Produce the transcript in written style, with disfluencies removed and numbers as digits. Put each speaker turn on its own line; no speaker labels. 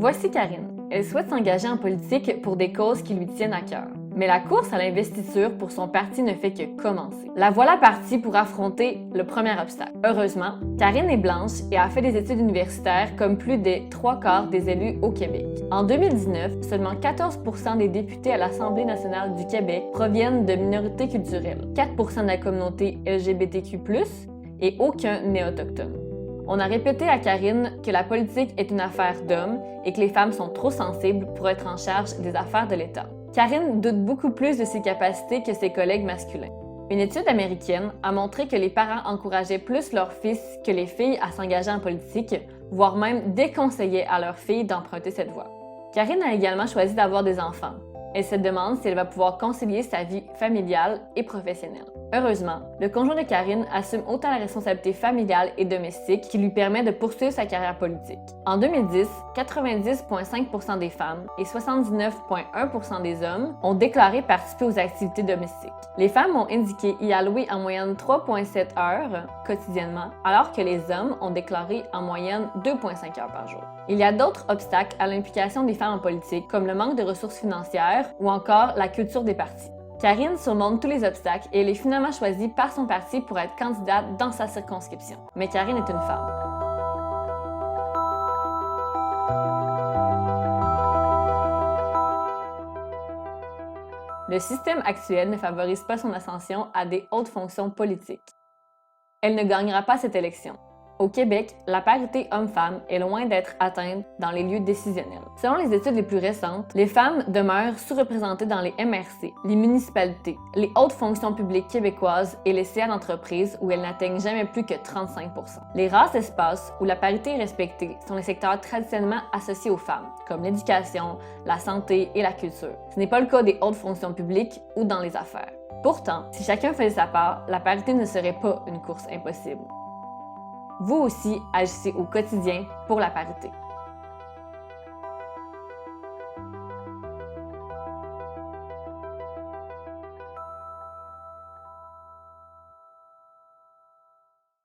Voici Karine. Elle souhaite s'engager en politique pour des causes qui lui tiennent à cœur. Mais la course à l'investiture pour son parti ne fait que commencer. La voilà partie pour affronter le premier obstacle. Heureusement, Karine est blanche et a fait des études universitaires comme plus des 3/4 des élus au Québec. En 2019, seulement 14% des députés à l'Assemblée nationale du Québec proviennent de minorités culturelles, 4% de la communauté LGBTQ+, et aucun n'est autochtone. On a répété à Karine que la politique est une affaire d'hommes et que les femmes sont trop sensibles pour être en charge des affaires de l'État. Karine doute beaucoup plus de ses capacités que ses collègues masculins. Une étude américaine a montré que les parents encourageaient plus leurs fils que les filles à s'engager en politique, voire même déconseillaient à leurs filles d'emprunter cette voie. Karine a également choisi d'avoir des enfants. Elle se demande si elle va pouvoir concilier sa vie familiale et professionnelle. Heureusement, le conjoint de Karine assume autant la responsabilité familiale et domestique qui lui permet de poursuivre sa carrière politique. En 2010, 90,5% des femmes et 79,1% des hommes ont déclaré participer aux activités domestiques. Les femmes ont indiqué y allouer en moyenne 3,7 heures quotidiennement, alors que les hommes ont déclaré en moyenne 2,5 heures par jour. Il y a d'autres obstacles à l'implication des femmes en politique, comme le manque de ressources financières ou encore la culture des partis. Karine surmonte tous les obstacles et elle est finalement choisie par son parti pour être candidate dans sa circonscription. Mais Karine est une femme. Le système actuel ne favorise pas son ascension à des hautes fonctions politiques. Elle ne gagnera pas cette élection. Au Québec, la parité homme-femme est loin d'être atteinte dans les lieux décisionnels. Selon les études les plus récentes, les femmes demeurent sous-représentées dans les MRC, les municipalités, les hautes fonctions publiques québécoises et les CA d'entreprise où elles n'atteignent jamais plus que 35%. Les rares espaces où la parité est respectée sont les secteurs traditionnellement associés aux femmes, comme l'éducation, la santé et la culture. Ce n'est pas le cas des hautes fonctions publiques ou dans les affaires. Pourtant, si chacun faisait sa part, la parité ne serait pas une course impossible. Vous aussi agissez au quotidien pour la parité.